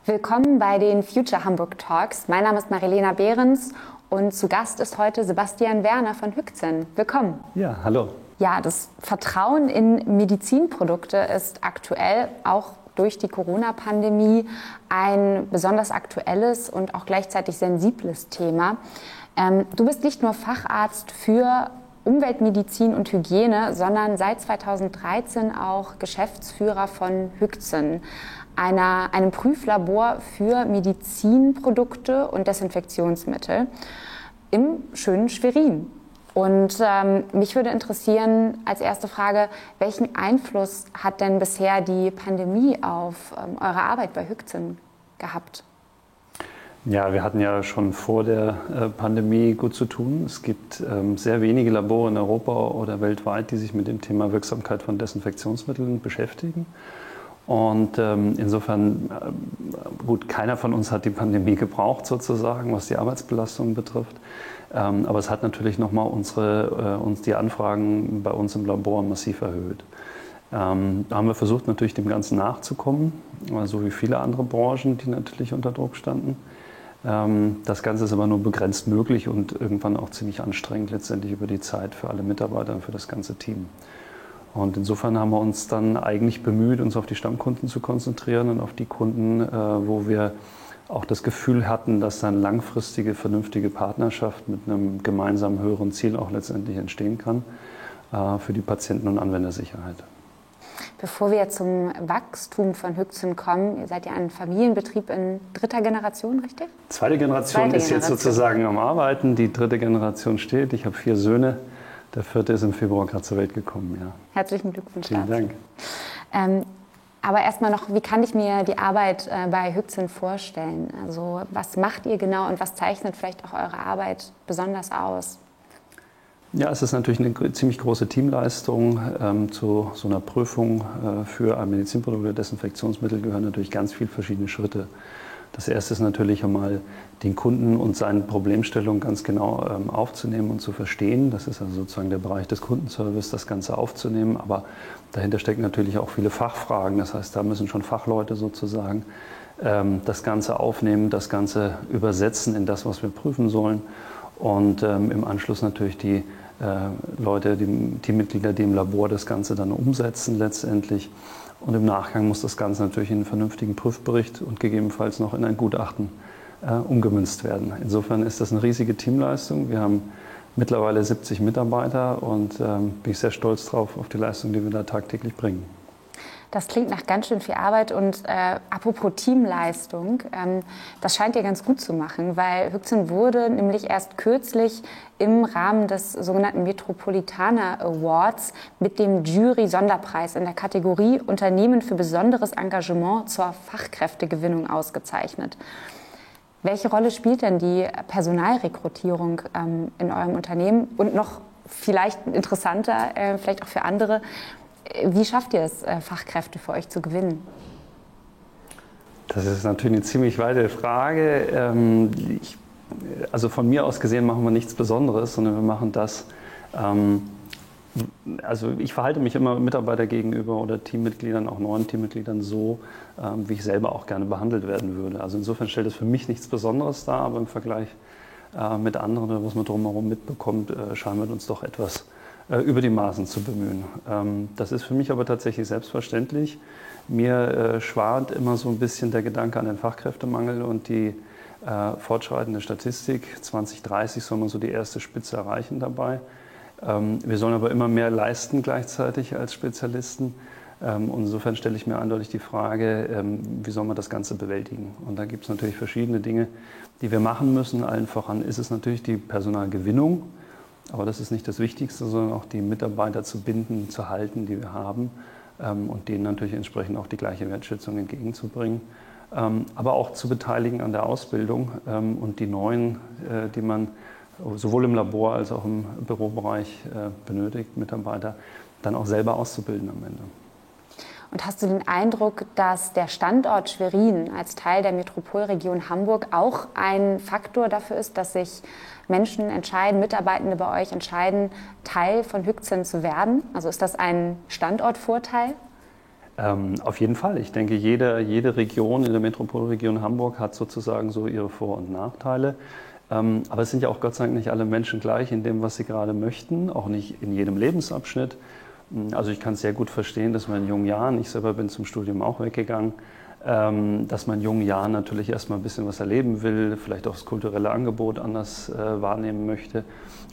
Willkommen bei den Future Hamburg Talks. Mein Name ist Marilena Behrens und zu Gast ist heute Sebastian Werner von Hüchzen. Willkommen. Ja, hallo. Ja, das Vertrauen in Medizinprodukte ist aktuell auch durch die Corona-Pandemie ein besonders aktuelles und auch gleichzeitig sensibles Thema. Du bist nicht nur Facharzt für Umweltmedizin und Hygiene, sondern seit 2013 auch Geschäftsführer von Hüchzen, einem Prüflabor für Medizinprodukte und Desinfektionsmittel im schönen Schwerin. Und mich würde interessieren als erste Frage, welchen Einfluss hat denn bisher die Pandemie auf eure Arbeit bei Hüchzen gehabt? Ja, wir hatten ja schon vor der Pandemie gut zu tun. Es gibt sehr wenige Labore in Europa oder weltweit, die sich mit dem Thema Wirksamkeit von Desinfektionsmitteln beschäftigen. Und insofern, gut, keiner von uns hat die Pandemie gebraucht sozusagen, was die Arbeitsbelastung betrifft. Aber es hat natürlich nochmal uns die Anfragen bei uns im Labor massiv erhöht. Da haben wir versucht, natürlich dem Ganzen nachzukommen, so wie viele andere Branchen, die natürlich unter Druck standen. Das Ganze ist aber nur begrenzt möglich und irgendwann auch ziemlich anstrengend letztendlich über die Zeit für alle Mitarbeiter und für das ganze Team. Und insofern haben wir uns dann eigentlich bemüht, uns auf die Stammkunden zu konzentrieren und auf die Kunden, wo wir auch das Gefühl hatten, dass dann langfristige, vernünftige Partnerschaft mit einem gemeinsamen höheren Ziel auch letztendlich entstehen kann für die Patienten- und Anwendersicherheit. Bevor wir zum Wachstum von Hüchzen kommen, ihr seid ja ein Familienbetrieb in dritter Generation, richtig? Zweite Generation ist jetzt sozusagen am Arbeiten, die dritte Generation steht. Ich habe 4 Söhne. Der 4. ist im Februar gerade zur Welt gekommen. Ja. Herzlichen Glückwunsch. Vielen Dank. Aber erstmal noch, wie kann ich mir die Arbeit bei Hüchzen vorstellen? Also was macht ihr genau und was zeichnet vielleicht auch eure Arbeit besonders aus? Ja, es ist natürlich eine ziemlich große Teamleistung. Zu so einer Prüfung für ein Medizinprodukt oder Desinfektionsmittel gehören natürlich ganz viele verschiedene Schritte. Das erste ist natürlich einmal, den Kunden und seine Problemstellung ganz genau aufzunehmen und zu verstehen. Das ist also sozusagen der Bereich des Kundenservice, das Ganze aufzunehmen. Aber dahinter stecken natürlich auch viele Fachfragen. Das heißt, da müssen schon Fachleute sozusagen das Ganze aufnehmen, das Ganze übersetzen in das, was wir prüfen sollen. Und im Anschluss natürlich die Leute, die Teammitglieder, die im Labor das Ganze dann umsetzen letztendlich. Und im Nachgang muss das Ganze natürlich in einen vernünftigen Prüfbericht und gegebenenfalls noch in ein Gutachten umgemünzt werden. Insofern ist das eine riesige Teamleistung. Wir haben mittlerweile 70 Mitarbeiter und bin ich sehr stolz drauf, auf die Leistung, die wir da tagtäglich bringen. Das klingt nach ganz schön viel Arbeit und apropos Teamleistung, das scheint ihr ganz gut zu machen, weil Hüchzen wurde nämlich erst kürzlich im Rahmen des sogenannten Metropolitaner Awards mit dem Jury-Sonderpreis in der Kategorie Unternehmen für besonderes Engagement zur Fachkräftegewinnung ausgezeichnet. Welche Rolle spielt denn die Personalrekrutierung in eurem Unternehmen? Und noch vielleicht interessanter, vielleicht auch für andere, wie schafft ihr es, Fachkräfte für euch zu gewinnen? Das ist natürlich eine ziemlich weite Frage. Also von mir aus gesehen machen wir nichts Besonderes, sondern wir machen das. Also ich verhalte mich immer Mitarbeiter gegenüber oder Teammitgliedern, auch neuen Teammitgliedern so, wie ich selber auch gerne behandelt werden würde. Also insofern stellt es für mich nichts Besonderes dar, aber im Vergleich mit anderen oder was man drumherum mitbekommt, scheinen wir uns doch etwas über die Maßen zu bemühen. Das ist für mich aber tatsächlich selbstverständlich. Mir schwant immer so ein bisschen der Gedanke an den Fachkräftemangel und die fortschreitende Statistik. 2030 soll man so die erste Spitze erreichen dabei. Wir sollen aber immer mehr leisten gleichzeitig als Spezialisten. Und insofern stelle ich mir eindeutig die Frage, wie soll man das Ganze bewältigen? Und da gibt es natürlich verschiedene Dinge, die wir machen müssen. Allen voran ist es natürlich die Personalgewinnung. Aber das ist nicht das Wichtigste, sondern auch die Mitarbeiter zu binden, zu halten, die wir haben und denen natürlich entsprechend auch die gleiche Wertschätzung entgegenzubringen. Aber auch zu beteiligen an der Ausbildung und die neuen, die man sowohl im Labor als auch im Bürobereich benötigt, Mitarbeiter, dann auch selber auszubilden am Ende. Und hast du den Eindruck, dass der Standort Schwerin als Teil der Metropolregion Hamburg auch ein Faktor dafür ist, dass sich Menschen entscheiden, Mitarbeitende bei euch entscheiden, Teil von Hüchzen zu werden? Also ist das ein Standortvorteil? Auf jeden Fall. Ich denke, jede Region in der Metropolregion Hamburg hat sozusagen so ihre Vor- und Nachteile. Aber es sind ja auch Gott sei Dank nicht alle Menschen gleich in dem, was sie gerade möchten, auch nicht in jedem Lebensabschnitt. Also ich kann es sehr gut verstehen, dass man in jungen Jahren, ich selber bin zum Studium auch weggegangen, dass man in jungen Jahren natürlich erstmal ein bisschen was erleben will, vielleicht auch das kulturelle Angebot anders wahrnehmen möchte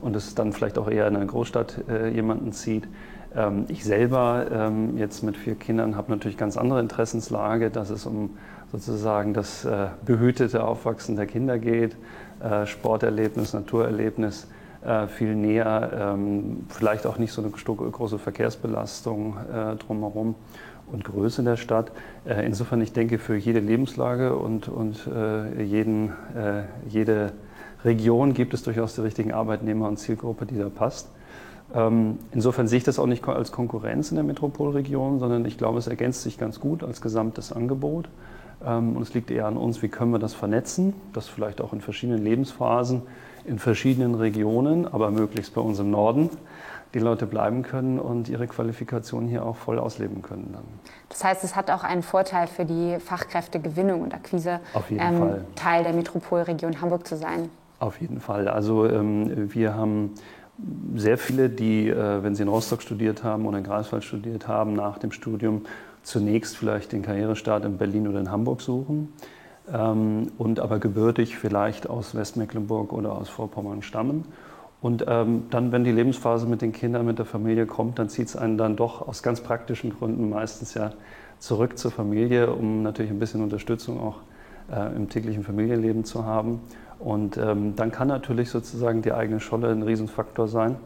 und es dann vielleicht auch eher in eine Großstadt jemanden zieht. Ich selber jetzt mit 4 Kindern habe natürlich ganz andere Interessenslage, dass es um sozusagen das behütete Aufwachsen der Kinder geht, Sporterlebnis, Naturerlebnis viel näher, vielleicht auch nicht so eine große Verkehrsbelastung drumherum und Größe der Stadt. Insofern, ich denke, für jede Lebenslage und jede Region gibt es durchaus die richtigen Arbeitnehmer und Zielgruppe, die da passt. Insofern sehe ich das auch nicht als Konkurrenz in der Metropolregion, sondern ich glaube, es ergänzt sich ganz gut als gesamtes Angebot. Und es liegt eher an uns, wie können wir das vernetzen, das vielleicht auch in verschiedenen Lebensphasen, in verschiedenen Regionen, aber möglichst bei uns im Norden, die Leute bleiben können und ihre Qualifikation hier auch voll ausleben können dann. Das heißt, es hat auch einen Vorteil für die Fachkräftegewinnung und Akquise, auf jeden Fall Teil der Metropolregion Hamburg zu sein. Auf jeden Fall. Also wir haben sehr viele, die, wenn sie in Rostock studiert haben oder in Greifswald studiert haben, nach dem Studium zunächst vielleicht den Karrierestart in Berlin oder in Hamburg suchen und aber gebürtig vielleicht aus Westmecklenburg oder aus Vorpommern stammen. Und dann, wenn die Lebensphase mit den Kindern, mit der Familie kommt, dann zieht es einen dann doch aus ganz praktischen Gründen meistens ja zurück zur Familie, um natürlich ein bisschen Unterstützung auch im täglichen Familienleben zu haben. Und dann kann natürlich sozusagen die eigene Scholle ein Riesenfaktor sein.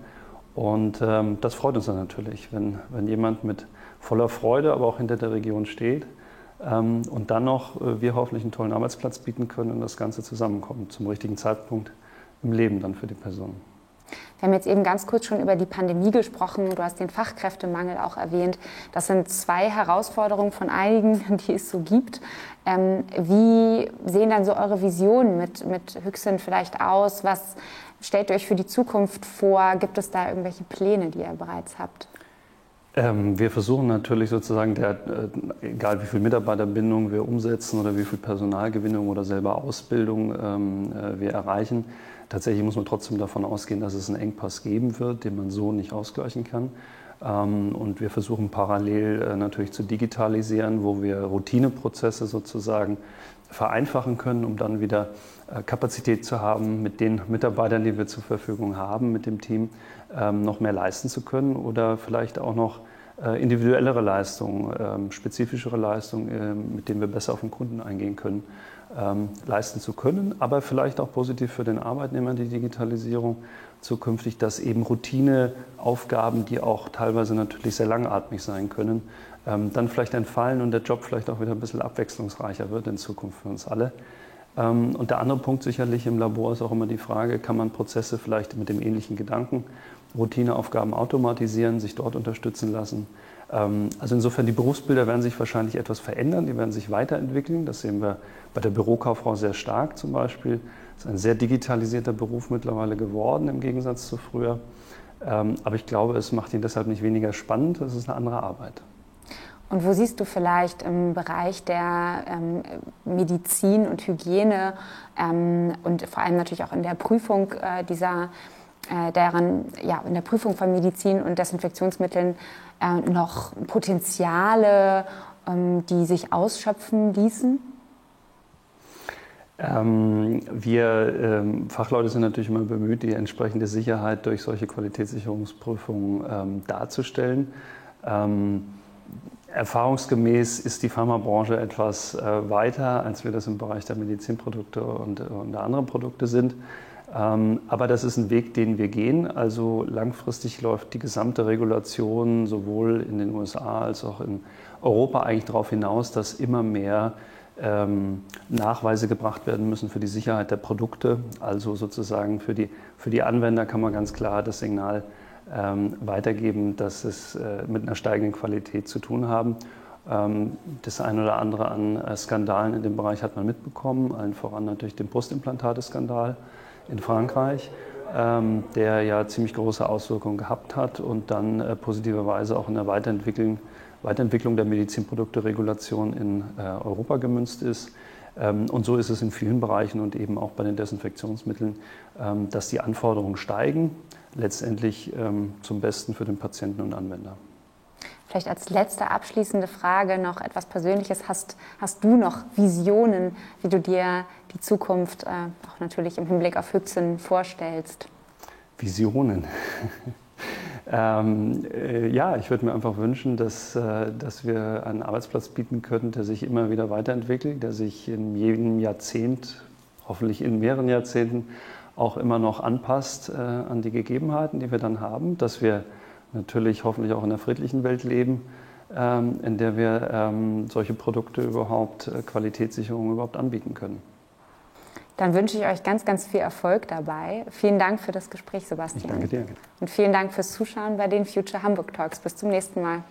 Und das freut uns dann natürlich, wenn jemand mit voller Freude, aber auch hinter der Region steht und dann noch wir hoffentlich einen tollen Arbeitsplatz bieten können und das Ganze zusammenkommt zum richtigen Zeitpunkt im Leben dann für die Person. Wir haben jetzt eben ganz kurz schon über die Pandemie gesprochen. Du hast den Fachkräftemangel auch erwähnt. Das sind 2 Herausforderungen von einigen, die es so gibt. Wie sehen dann so eure Visionen mit Hüchsen vielleicht aus? Was stellt ihr euch für die Zukunft vor? Gibt es da irgendwelche Pläne, die ihr bereits habt? Wir versuchen natürlich sozusagen, egal wie viel Mitarbeiterbindung wir umsetzen oder wie viel Personalgewinnung oder selber Ausbildung wir erreichen, tatsächlich muss man trotzdem davon ausgehen, dass es einen Engpass geben wird, den man so nicht ausgleichen kann. Und wir versuchen parallel natürlich zu digitalisieren, wo wir Routineprozesse sozusagen vereinfachen können, um dann wieder Kapazität zu haben, mit den Mitarbeitern, die wir zur Verfügung haben, mit dem Team noch mehr leisten zu können oder vielleicht auch noch individuellere Leistungen, spezifischere Leistungen, mit denen wir besser auf den Kunden eingehen können, leisten zu können, aber vielleicht auch positiv für den Arbeitnehmer die Digitalisierung zukünftig, dass eben Routineaufgaben, die auch teilweise natürlich sehr langatmig sein können, dann vielleicht entfallen und der Job vielleicht auch wieder ein bisschen abwechslungsreicher wird in Zukunft für uns alle. Und der andere Punkt sicherlich im Labor ist auch immer die Frage, kann man Prozesse vielleicht mit dem ähnlichen Gedanken, Routineaufgaben automatisieren, sich dort unterstützen lassen. Also insofern, die Berufsbilder werden sich wahrscheinlich etwas verändern, die werden sich weiterentwickeln. Das sehen wir bei der Bürokauffrau sehr stark zum Beispiel. Das ist ein sehr digitalisierter Beruf mittlerweile geworden im Gegensatz zu früher. Aber ich glaube, es macht ihn deshalb nicht weniger spannend, es ist eine andere Arbeit. Und wo siehst du vielleicht im Bereich der Medizin und Hygiene und vor allem natürlich auch in der Prüfung in der Prüfung von Medizin und Desinfektionsmitteln noch Potenziale, die sich ausschöpfen ließen? Wir Fachleute sind natürlich immer bemüht, die entsprechende Sicherheit durch solche Qualitätssicherungsprüfungen darzustellen. Erfahrungsgemäß ist die Pharmabranche etwas weiter, als wir das im Bereich der Medizinprodukte und der anderen Produkte sind. Aber das ist ein Weg, den wir gehen. Also langfristig läuft die gesamte Regulation sowohl in den USA als auch in Europa eigentlich darauf hinaus, dass immer mehr Nachweise gebracht werden müssen für die Sicherheit der Produkte. Also sozusagen für die Anwender kann man ganz klar das Signal weitergeben, dass es mit einer steigenden Qualität zu tun haben. Das eine oder andere an Skandalen in dem Bereich hat man mitbekommen, allen voran natürlich den Brustimplantate-Skandal in Frankreich, der ja ziemlich große Auswirkungen gehabt hat und dann positiverweise auch in der Weiterentwicklung Weiterentwicklung der Medizinprodukte-Regulation in Europa gemünzt ist. Und so ist es in vielen Bereichen und eben auch bei den Desinfektionsmitteln, dass die Anforderungen steigen, letztendlich zum Besten für den Patienten und Anwender. Vielleicht als letzte abschließende Frage noch etwas Persönliches. Hast du noch Visionen, wie du dir die Zukunft auch natürlich im Hinblick auf Hützen vorstellst? Visionen? Ja, ich würde mir einfach wünschen, dass wir einen Arbeitsplatz bieten können, der sich immer wieder weiterentwickelt, der sich in jedem Jahrzehnt, hoffentlich in mehreren Jahrzehnten, auch immer noch anpasst an die Gegebenheiten, die wir dann haben, dass wir natürlich hoffentlich auch in einer friedlichen Welt leben, in der wir solche Produkte überhaupt, Qualitätssicherung überhaupt anbieten können. Dann wünsche ich euch ganz, ganz viel Erfolg dabei. Vielen Dank für das Gespräch, Sebastian. Ich danke dir. Und vielen Dank fürs Zuschauen bei den Future Hamburg Talks. Bis zum nächsten Mal.